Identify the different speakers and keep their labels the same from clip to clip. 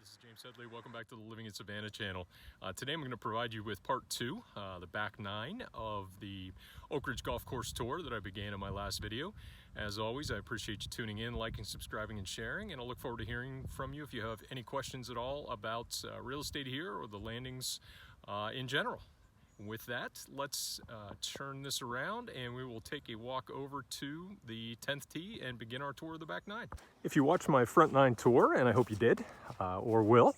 Speaker 1: This is James Headley. Welcome back to the Living in Savannah channel. Today I'm going to provide you with part 2, the back 9 of the Oakridge golf course tour that I began in my last video. As always, I appreciate you tuning in, liking, subscribing, and sharing, and I look forward to hearing from you if you have any questions at all about real estate here or the landings in general. With that, let's turn this around and we will take a walk over to the 10th tee and begin our tour of the back 9. If you watched my front 9 tour, and I hope you did, or will,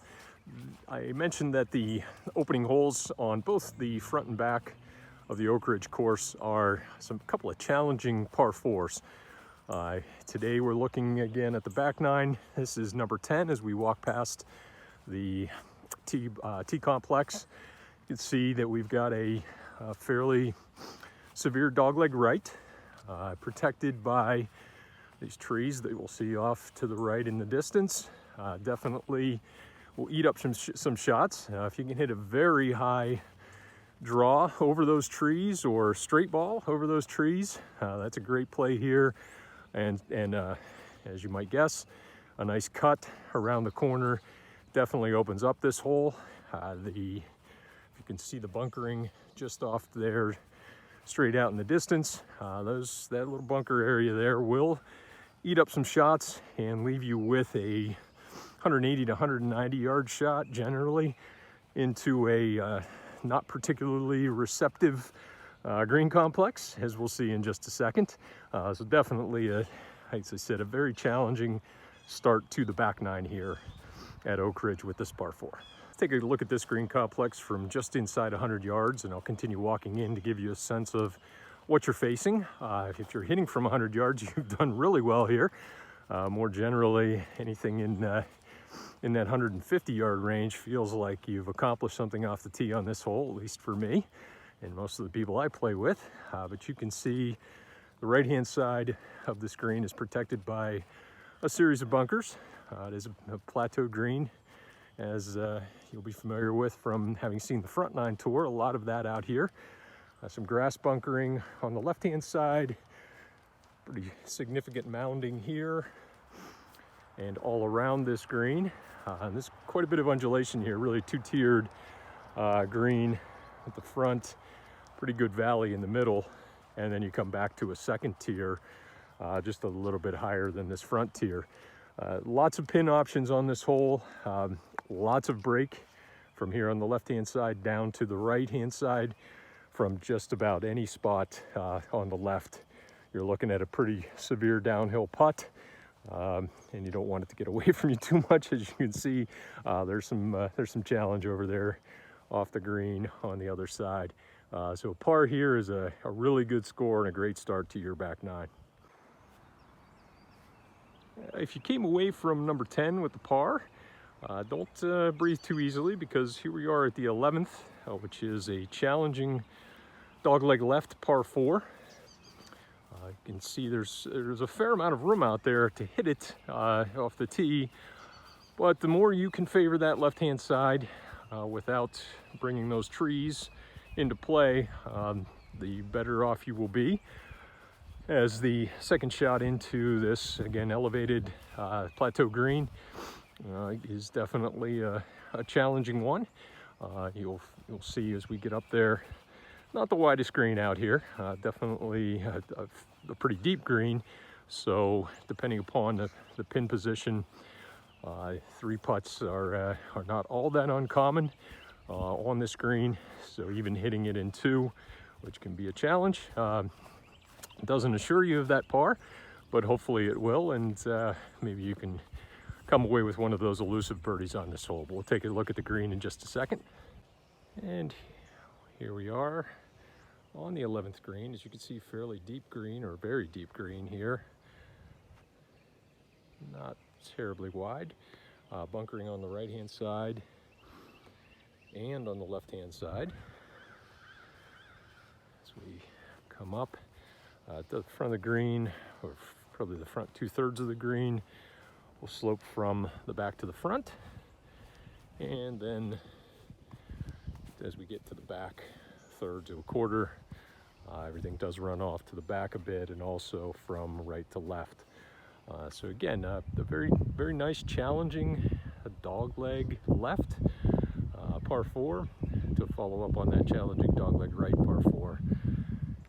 Speaker 1: I mentioned that the opening holes on both the front and back of the Oakridge course are a couple of challenging par 4s. Today we're looking again at the back 9. This is number 10 as we walk past the tee complex. You can see that we've got a fairly severe dogleg right, protected by these trees that we'll see off to the right in the distance. Definitely will eat up some shots. If you can hit a very high draw over those trees or straight ball over those trees, that's a great play here. And as you might guess, a nice cut around the corner definitely opens up this hole. You can see the bunkering just off there, straight out in the distance. That little bunker area there will eat up some shots and leave you with a 180 to 190 yard shot generally into a not particularly receptive green complex, as we'll see in just a second. So definitely, as I said, a very challenging start to the back 9 here at Oakridge with this par 4. Take a look at this green complex from just inside 100 yards, and I'll continue walking in to give you a sense of what you're facing. If you're hitting from 100 yards, you've done really well here. More generally, anything in that 150 yard range feels like you've accomplished something off the tee on this hole, at least for me and most of the people I play with. But you can see the right hand side of this green is protected by a series of bunkers. It is a plateau green, as you'll be familiar with from having seen the front 9 tour. A lot of that out here. Some grass bunkering on the left hand side, pretty significant mounding here and all around this green. There's quite a bit of undulation here, really two-tiered green at the front, pretty good valley in the middle, and then you come back to a second tier just a little bit higher than this front tier. Lots of pin options on this hole, lots of break from here on the left hand side down to the right hand side. From just about any spot on the left, you're looking at a pretty severe downhill putt, and you don't want it to get away from you too much. As you can see, there's some challenge over there off the green on the other side. So a par here is a really good score and a great start to your back 9. If you came away from number 10 with the par, don't breathe too easily, because here we are at the 11th, which is a challenging dogleg left par 4. You can see there's a fair amount of room out there to hit it off the tee, but the more you can favor that left-hand side without bringing those trees into play, the better off you will be. As the second shot into this, again, elevated plateau green is definitely a challenging one. You'll see as we get up there, not the widest green out here, definitely a pretty deep green. So depending upon the pin position, 3 putts are not all that uncommon on this green. So even hitting it in 2, which can be a challenge, doesn't assure you of that par, but hopefully it will, and maybe you can come away with one of those elusive birdies on this hole. But we'll take a look at the green in just a second. And here we are on the 11th green. As you can see, fairly deep green, or very deep green here. Not terribly wide. Bunkering on the right hand side and on the left hand side. As we come up at the front of the green, or probably the front 2/3 of the green, will slope from the back to the front, and then as we get to the back 1/3 to 1/4, everything does run off to the back a bit, and also from right to left. So again, a very nice, challenging dog leg left, par 4, to follow up on that challenging dog leg right, par 4,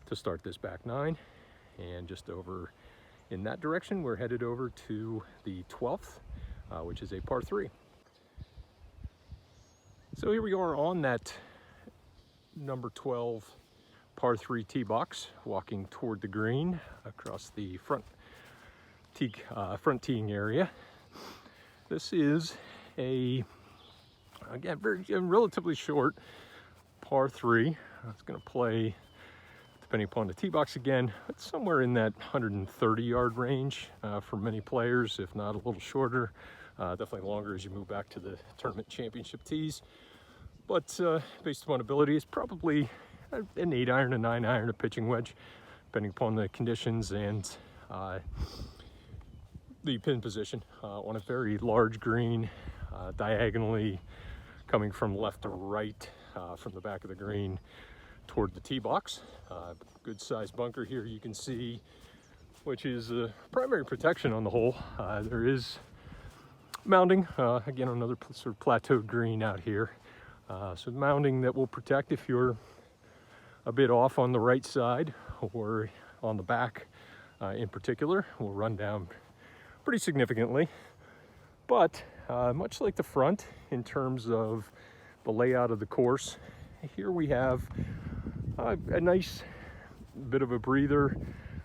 Speaker 1: to start this back 9. And just over in that direction, we're headed over to the 12th, which is a par 3. So here we are on that number 12 par 3 tee box, walking toward the green across the front teeing area. This is a, again, relatively short par 3. It's going to play, depending upon the tee box again, it's somewhere in that 130-yard range for many players, if not a little shorter. Definitely longer as you move back to the tournament championship tees. But based upon ability, it's probably an 8-iron, a 9-iron, a pitching wedge, depending upon the conditions and the pin position, on a very large green, diagonally coming from left to right from the back of the green toward the tee box. Good sized bunker here you can see, which is primary protection on the hole. There is mounding, again, another sort of plateaued green out here. So mounding that will protect if you're a bit off on the right side or on the back in particular, will run down pretty significantly. But much like the front in terms of the layout of the course, here we have a nice bit of a breather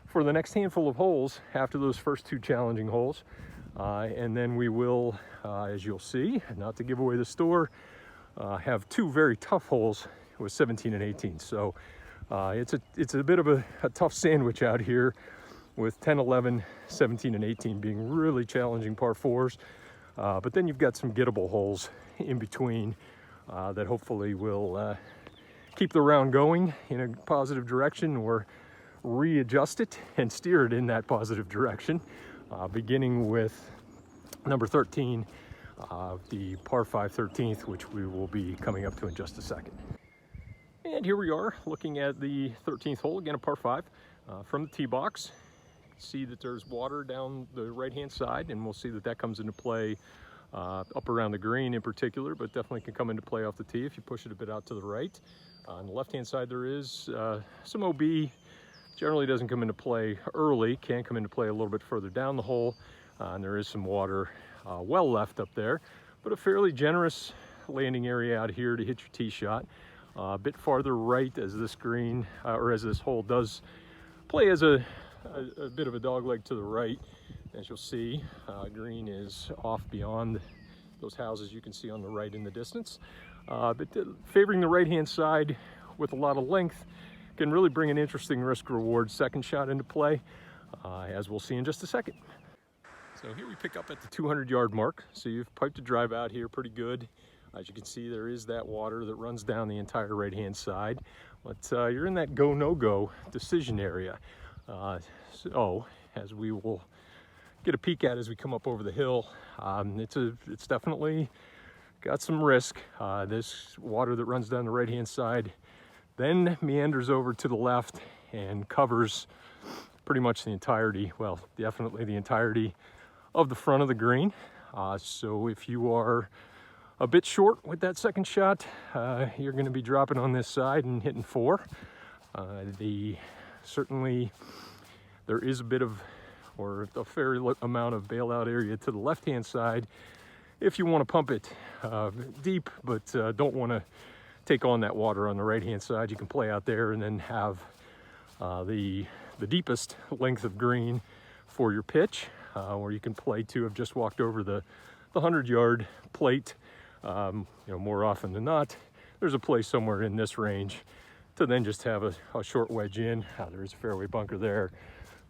Speaker 1: for the next handful of holes after those first 2 challenging holes. And then we will, as you'll see, not to give away the store, have 2 very tough holes with 17 and 18. So it's a bit of a tough sandwich out here, with 10, 11, 17, and 18 being really challenging par 4s. But then you've got some gettable holes in between that hopefully will keep the round going in a positive direction, or readjust it and steer it in that positive direction, beginning with number 13, the par 5 13th, which we will be coming up to in just a second. And here we are looking at the 13th hole, again a par 5 from the tee box. See that there's water down the right hand side, and we'll see that that comes into play up around the green in particular, but definitely can come into play off the tee if you push it a bit out to the right. On the left hand side there is some OB. Generally doesn't come into play early, can come into play a little bit further down the hole, and there is some water well left up there, but a fairly generous landing area out here to hit your tee shot. A bit farther right, as this green or as this hole does play as a bit of a dog leg to the right. As you'll see, green is off beyond those houses you can see on the right in the distance. But favoring the right hand side with a lot of length can really bring an interesting risk reward second shot into play, as we'll see in just a second. So here we pick up at the 200-yard mark. So you've piped a drive out here pretty good. As you can see, there is that water that runs down the entire right hand side, but you're in that go no go decision area. So as we will get a peek at as we come up over the hill, it's definitely got some risk. This water that runs down the right hand side then meanders over to the left and covers pretty much the entirety, well, definitely the entirety of the front of the green. So if you are a bit short with that second shot, you're going to be dropping on this side and hitting 4. Certainly there is a bit of, or a fair amount of bailout area to the left hand side if you want to pump it deep, but don't want to take on that water on the right hand side. You can play out there and then have the deepest length of green for your pitch, or you can play to have just walked over the 100-yard plate. More often than not, there's a place somewhere in this range to then just have a short wedge in. There is a fairway bunker there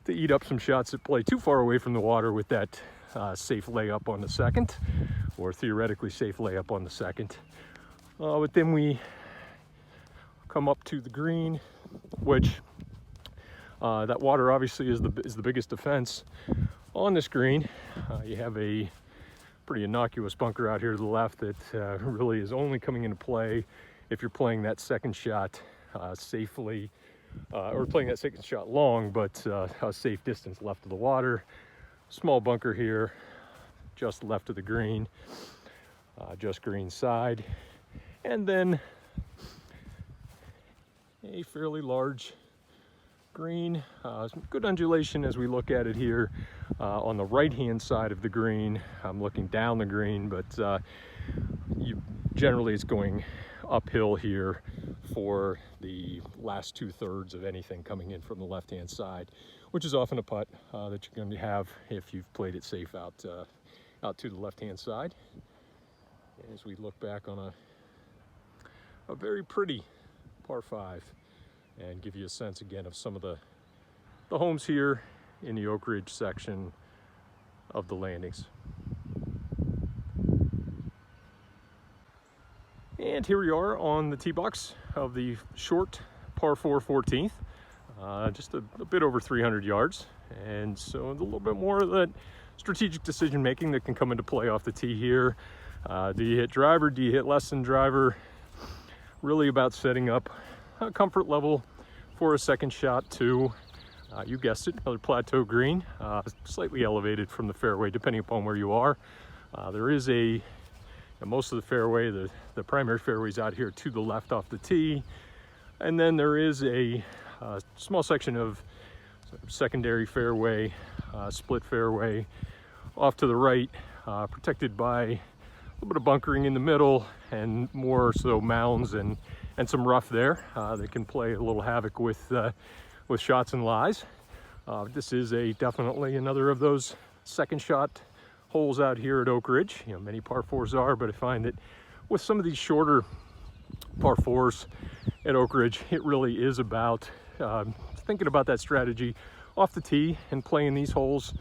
Speaker 1: to eat up some shots that play too far away from the water with that safe layup on the second, or theoretically safe layup on the second. But then we come up to the green, which that water obviously is the biggest defense on this green. You have a pretty innocuous bunker out here to the left that really is only coming into play if you're playing that second shot safely, or playing that second shot long, but a safe distance left of the water. Small bunker here, just left of the green. just green side, and then a fairly large green. Some good undulation as we look at it here on the right hand side of the green. I'm looking down the green, but generally it's going uphill here for the last 2/3 of anything coming in from the left hand side, which is often a putt that you're going to have if you've played it safe out to the left hand side. As we look back on a very pretty par 5 and give you a sense again of some of the homes here in the Oakridge section of the landings. And here we are on the tee box of the short par 4 14th, just a bit over 300 yards. And so a little bit more of that strategic decision making that can come into play off the tee here. Do you hit driver? Do you hit less than driver? Really about setting up a comfort level for a second shot to, you guessed it, another plateau green, slightly elevated from the fairway depending upon where you are. There is most of the fairway, the primary fairway's out here to the left off the tee, and then there is a small section of secondary fairway, split fairway off to the right, protected by a little bit of bunkering in the middle and more so mounds and some rough there that can play a little havoc with shots and lies. This is definitely another of those second shot holes out here at Oakridge. Many par 4s are, but I find that with some of these shorter par 4s at Oakridge, it really is about thinking about that strategy off the tee and playing these holes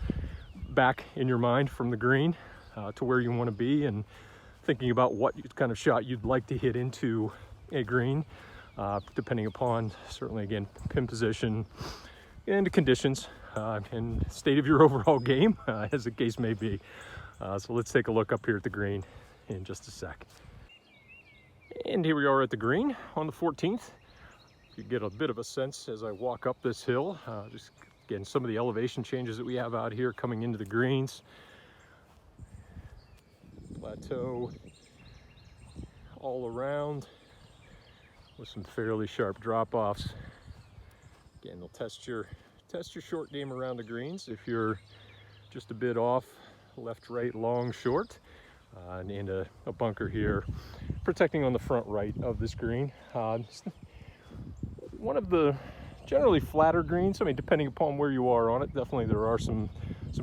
Speaker 1: back in your mind from the green to where you want to be, and thinking about what kind of shot you'd like to hit into a green, depending upon, certainly again, pin position and the conditions and state of your overall game, as the case may be. So let's take a look up here at the green in just a sec. And here we are at the green on the 14th. You get a bit of a sense as I walk up this hill, just again, some of the elevation changes that we have out here coming into the greens. Plateau all around with some fairly sharp drop-offs. Again, they'll test your short game around the greens if you're just a bit off, left, right, long, short, and a bunker here protecting on the front right of this green. One of the generally flatter greens. I mean, depending upon where you are on it, definitely there are some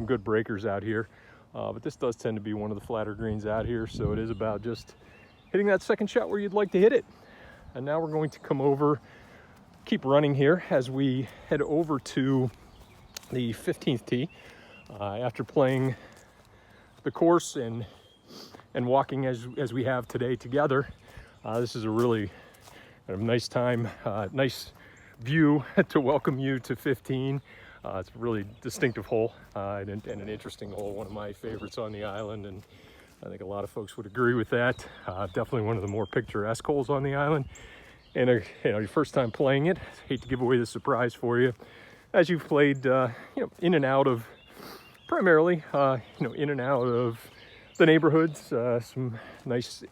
Speaker 1: good breakers out here, but this does tend to be one of the flatter greens out here, so it is about just hitting that second shot where you'd like to hit it. And now we're going to come over, keep running here as we head over to the 15th tee. After playing the course and walking as we have today together, this is a really nice time, nice view to welcome you to 15. It's a really distinctive hole and an interesting hole, one of my favorites on the island, and I think a lot of folks would agree with that. Definitely one of the more picturesque holes on the island. And your first time playing it, hate to give away the surprise for you, as you've played in and out of, primarily in and out of the neighborhoods, some nice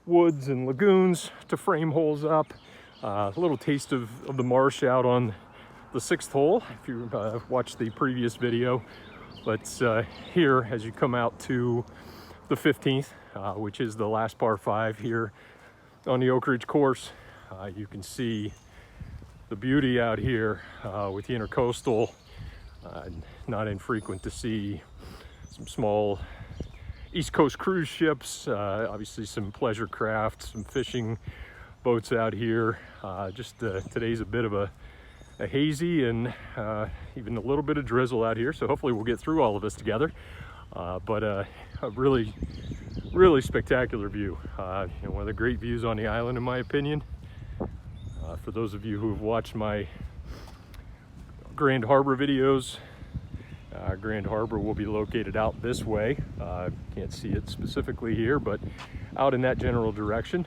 Speaker 1: woods and lagoons to frame holes up. A little taste of the marsh out on the 6th hole if you watched the previous video, but here as you come out to the 15th, which is the last par 5 here on the Oakridge course, you can see the beauty out here with the intercoastal. Not infrequent to see some small East Coast cruise ships, obviously some pleasure craft, some fishing boats out here. Today's a bit of a hazy and even a little bit of drizzle out here, so hopefully we'll get through all of this together. But a really spectacular view. One of the great views on the island, in my opinion. For those of you who have watched my Grand Harbor videos, Grand Harbor will be located out this way. Can't see it specifically here, but out in that general direction,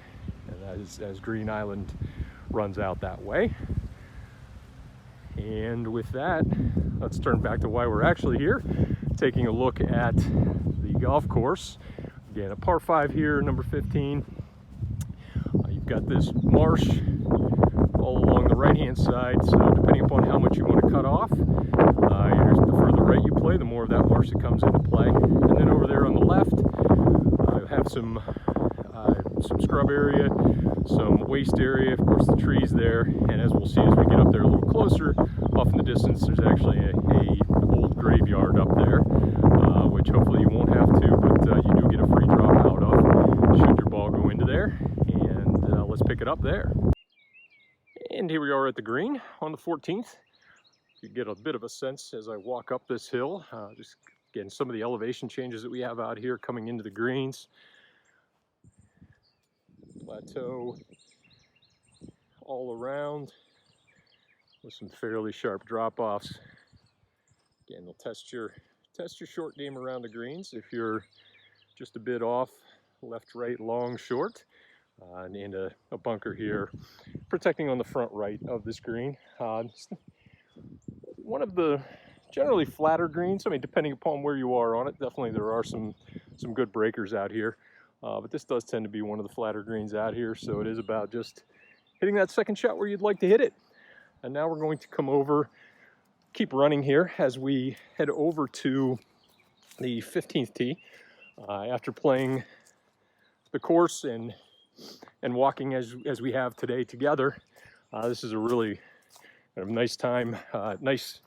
Speaker 1: and as Green Island runs out that way. And with that, let's turn back to why we're actually here, taking a look at the golf course Again, a par 5 here, number 15. You've got this marsh all along the right-hand side, so depending upon how much you want to cut off, the further right you play, the more of that marsh that comes into play. And then over there on the left, you have some scrub area, some waste area, of course the trees there, and as we'll see as we get up there a little closer, off in the distance there's actually a old graveyard up there, which hopefully you won't have to, but you do get a free drop out of should your ball go into there. And let's pick it up there. And here we are at the green on the 14th. You get a bit of a sense as I walk up this hill, just again some of the elevation changes that we have out here coming into the greens. Plateau all around with some fairly sharp drop-offs. Again, they'll test your short game around the greens if you're just a bit off, left, right, long, short. And a bunker here protecting on the front right of this green. One of the generally flatter greens. I mean, depending upon where you are on it, definitely there are some good breakers out here. But this does tend to be one of the flatter greens out here, so it is about just hitting that second shot where you'd like to hit it. And now we're going to come over, keep running here as we head over to the 15th tee. After playing the course and walking as we have today together, this is a really nice time, nice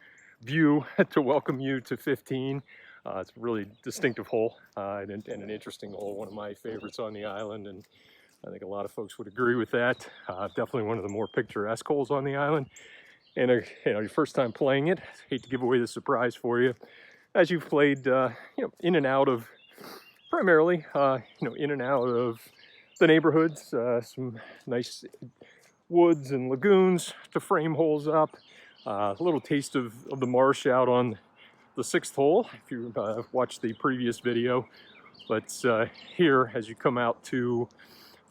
Speaker 1: view to welcome you to 15. It's a really distinctive hole and an interesting hole, one of my favorites on the island, and I think a lot of folks would agree with that. Definitely one of the more picturesque holes on the island. And your first time playing it, hate to give away the surprise for you, as you've played in and out of, primarily in and out of the neighborhoods, some nice woods and lagoons to frame holes up. A little taste of the marsh out on the 6th hole, if you watched the previous video. But here, as you come out to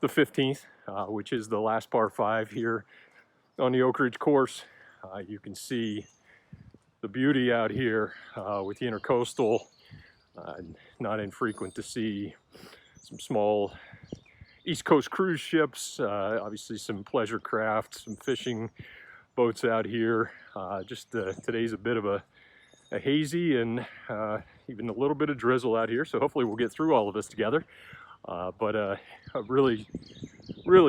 Speaker 1: the 15th, which is the last par 5 here on the Oakridge course, you can see the beauty out here with the intercoastal. Not infrequent to see some small East Coast cruise ships, obviously some pleasure craft, some fishing boats out here. Today's a bit of a hazy and even a little bit of drizzle out here, so hopefully we'll get through all of this together. But a really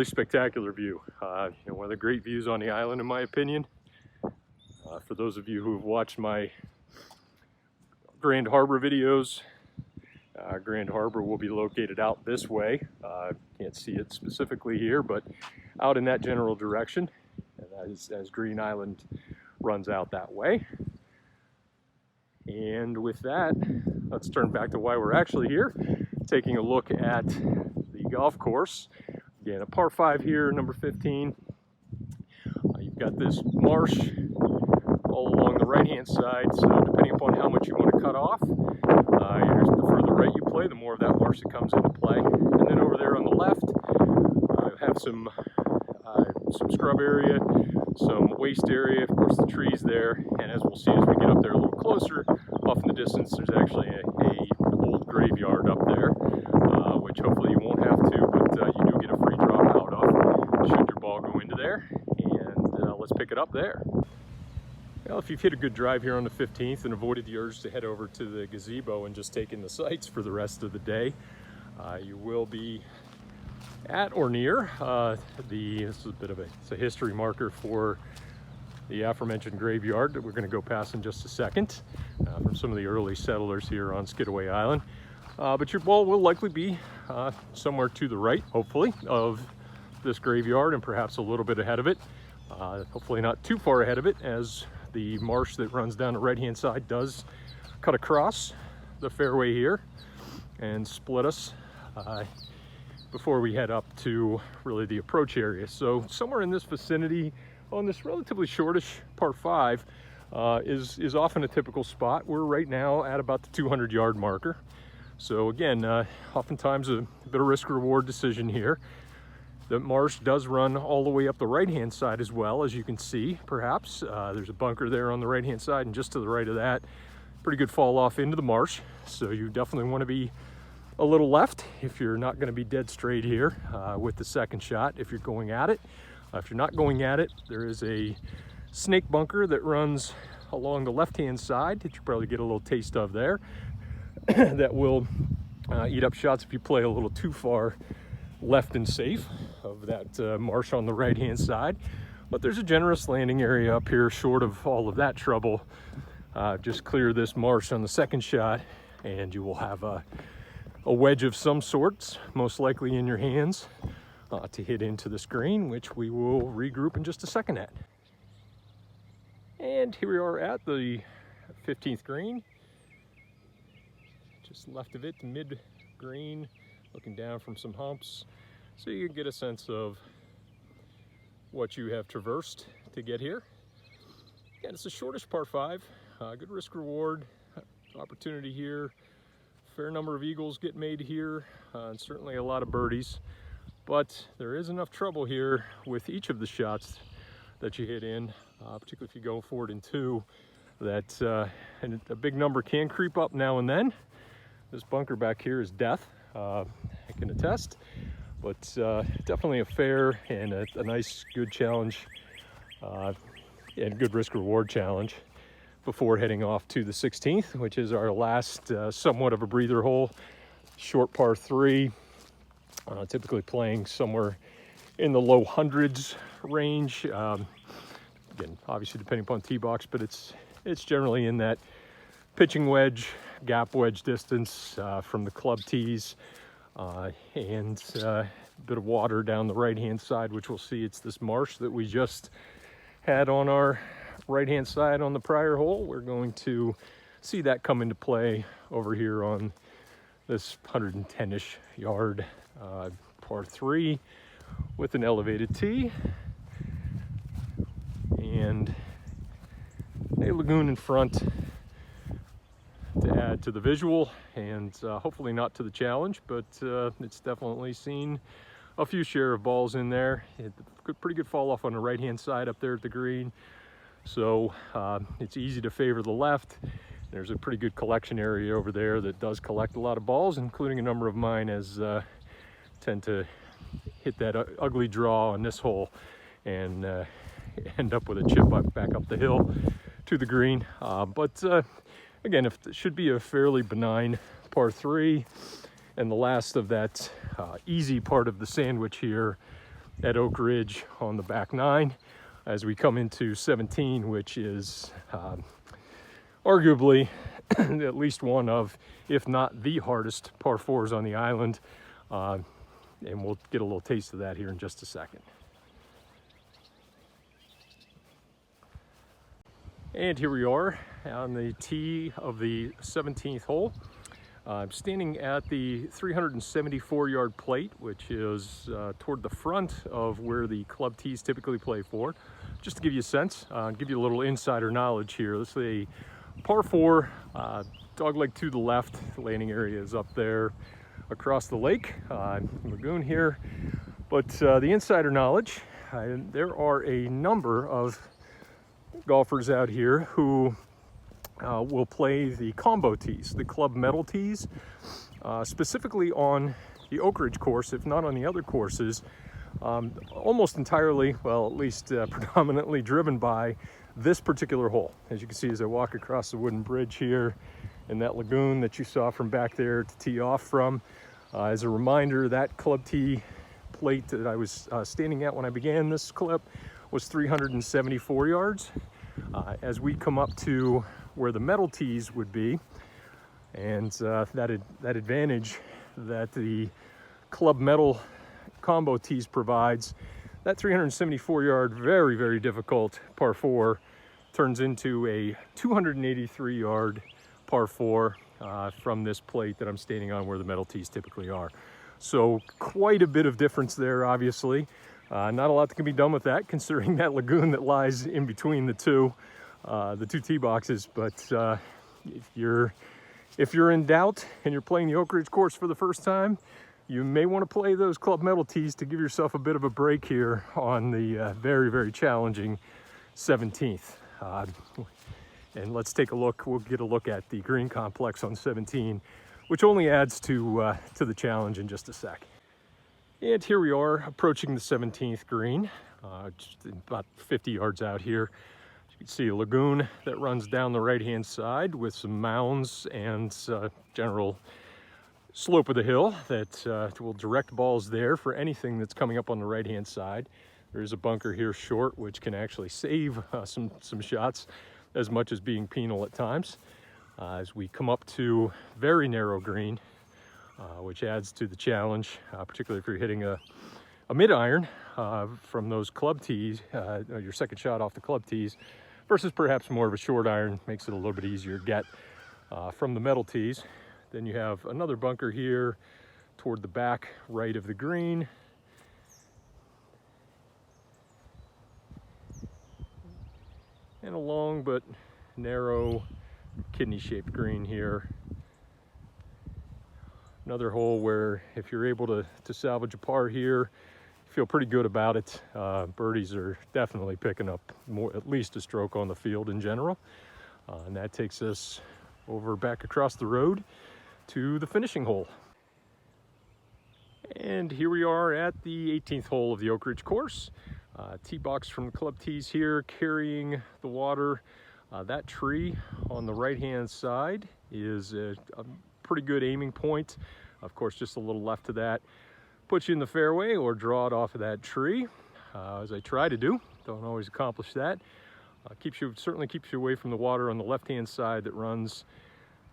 Speaker 1: spectacular view. One of the great views on the island, in my opinion. For those of you who have watched my Grand Harbor videos, Grand Harbor will be located out this way. Can't see it specifically here, but out in that general direction, as Green Island runs out that way. And with that, let's turn back to why we're actually here, taking a look at the golf course. Again, a par 5 here, number 15. You've got this marsh all along the right-hand side, so depending upon how much you want to cut off, the further right you play, the more of that marsh that comes into play. And then over there on the left, you have some scrub area, some waste area, of course the trees there, and as we'll see as we get up there a little closer, off in the distance there's actually a old graveyard up there, which hopefully you won't have to, but you do get a free drop out of should your ball go into there. And let's pick it up there. Well, if you've hit a good drive here on the 15th and avoided the urge to head over to the gazebo and just take in the sights for the rest of the day, you will be at or near this is a bit of a history marker for the aforementioned graveyard that we're going to go past in just a second, from some of the early settlers here on Skidaway Island. But your ball will likely be somewhere to the right, hopefully, of this graveyard, and perhaps a little bit ahead of it. Hopefully not too far ahead of it, as the marsh that runs down the right-hand side does cut across the fairway here and split us before we head up to really the approach area. So somewhere in this vicinity on this relatively shortish par 5 is often a typical spot. We're right now at about the 200-yard marker. So again, oftentimes a bit of risk-reward decision here. The marsh does run all the way up the right-hand side as well, as you can see, perhaps. There's a bunker there on the right-hand side, and just to the right of that, pretty good fall off into the marsh. So you definitely want to be a little left if you're not going to be dead straight here with the second shot if you're going at it. If you're not going at it, there is a snake bunker that runs along the left-hand side that you probably get a little taste of there that will eat up shots if you play a little too far left and safe of that marsh on the right-hand side. But there's a generous landing area up here short of all of that trouble. Just clear this marsh on the second shot and you will have a wedge of some sorts, most likely in your hands, to hit into the screen, which we will regroup in just a second at. And here we are at the 15th green. Just left of it, mid-green, looking down from some humps, so you can get a sense of what you have traversed to get here. Again, it's a shortish par 5, good risk reward opportunity here. Fair number of eagles get made here, and certainly a lot of birdies, but there is enough trouble here with each of the shots that you hit in, particularly if you go forward in 2, that and a big number can creep up now and then. This bunker back here is death, I can attest, but definitely a fair and a nice, good challenge and good risk reward challenge before heading off to the 16th, which is our last somewhat of a breather hole, short par 3, typically playing somewhere in the low hundreds range. Again, obviously depending upon tee box, but it's generally in that pitching wedge, gap wedge distance from the club tees, and a bit of water down the right-hand side, which we'll see it's this marsh that we just had on our right-hand side on the prior hole. We're going to see that come into play over here on this 110-ish yard par 3 with an elevated tee and a lagoon in front to add to the visual and hopefully not to the challenge, but it's definitely seen a few share of balls in there. Pretty good fall off on the right-hand side up there at the green. So it's easy to favor the left. There's a pretty good collection area over there that does collect a lot of balls, including a number of mine as tend to hit that ugly draw on this hole and end up with a chip back up the hill to the green. But again, it should be a fairly benign par 3 and the last of that easy part of the sandwich here at Oakridge on the back 9. As we come into 17, which is arguably at least one of, if not the hardest par 4s on the island. And we'll get a little taste of that here in just a second. And here we are on the tee of the 17th hole. I'm standing at the 374-yard plate, which is toward the front of where the club tees typically play for. Just to give you a sense, give you a little insider knowledge here. This is a par 4, dogleg to the left. The landing area is up there across the lake, lagoon here. But the insider knowledge, there are a number of golfers out here who will play the combo tees, the club metal tees, specifically on the Oakridge course, if not on the other courses, almost entirely, well, at least predominantly driven by this particular hole. As you can see as I walk across the wooden bridge here in that lagoon that you saw from back there to tee off from. As a reminder, that club tee plate that I was standing at when I began this clip was 374 yards. As we come up to where the metal tees would be, and that advantage that the club metal combo tees provides, that 374 yard, very, very difficult par 4 turns into a 283 yard par 4 from this plate that I'm standing on where the metal tees typically are. So quite a bit of difference there, obviously. Not a lot that can be done with that, considering that lagoon that lies in between the two tee boxes. But if you're in doubt and you're playing the Oakridge course for the first time, you may want to play those club metal tees to give yourself a bit of a break here on the very, very challenging 17th. And let's take a look. We'll get a look at the green complex on 17 which only adds to the challenge in just a sec. And here we are approaching the 17th green, just about 50 yards out here. You can see a lagoon that runs down the right-hand side with some mounds and general slope of the hill that will direct balls there for anything that's coming up on the right-hand side. There is a bunker here short, which can actually save some shots as much as being penal at times. As we come up to very narrow green, which adds to the challenge, particularly if you're hitting a mid-iron from those club tees, your second shot off the club tees, versus perhaps more of a short iron, makes it a little bit easier to get from the metal tees. Then you have another bunker here toward the back right of the green. And a long but narrow kidney-shaped green here. Another hole where if you're able to salvage a par here, feel pretty good about it. Birdies are definitely picking up at least a stroke on the field in general. And that takes us over back across the road to the finishing hole. And here we are at the 18th hole of the Oakridge course. Tee box from the club tees here carrying the water. That tree on the right-hand side is a pretty good aiming point. Of course, just a little left of that puts you in the fairway or draw it off of that tree, as I try to do. Don't always accomplish that. Certainly keeps you away from the water on the left-hand side that runs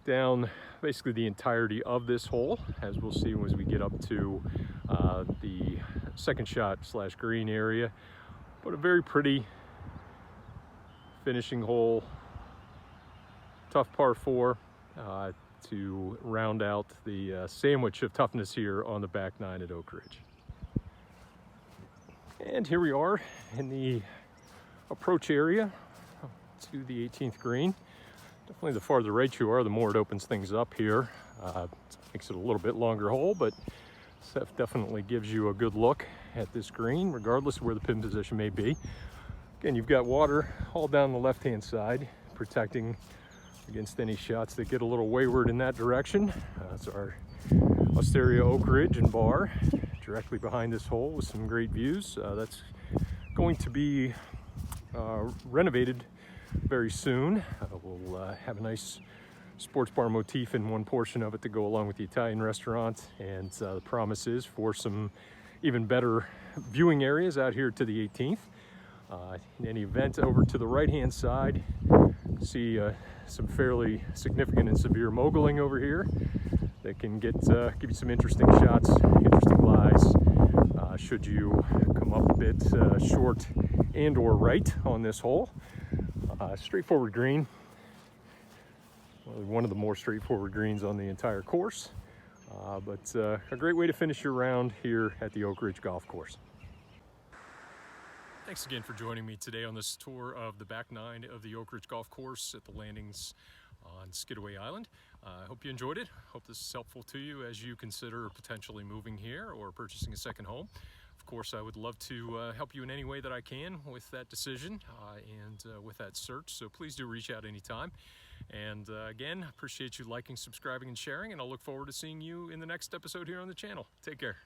Speaker 1: down basically the entirety of this hole, as we'll see as we get up to the second shot / green area. But a very pretty finishing hole, tough par 4 to round out the sandwich of toughness here on the back 9 at Oakridge. And here we are in the approach area to the 18th green. Definitely the farther right you are, the more it opens things up here. Makes it a little bit longer hole, but definitely gives you a good look at this green, regardless of where the pin position may be. Again, you've got water all down the left-hand side, protecting against any shots that get a little wayward in that direction. That's our Osteria Oakridge and bar directly behind this hole with some great views. That's going to be renovated very soon. We'll have a nice sports bar motif in one portion of it to go along with the Italian restaurant, and the promise is for some even better viewing areas out here to the 18th. In any event, over to the right-hand side, see some fairly significant and severe moguling over here that can give you some interesting shots, interesting lies, should you come up a bit short and or right on this hole. Straightforward green, one of the more straightforward greens on the entire course, but a great way to finish your round here at the Oakridge Golf Course. Thanks again for joining me today on this tour of the back 9 of the Oakridge Golf Course at the landings on Skidaway Island. I hope you enjoyed it. Hope this is helpful to you as you consider potentially moving here or purchasing a second home. Of course, I would love to help you in any way that I can with that decision and with that search, so please do reach out anytime. And again, appreciate you liking, subscribing, and sharing, and I'll look forward to seeing you in the next episode here on the channel. Take care.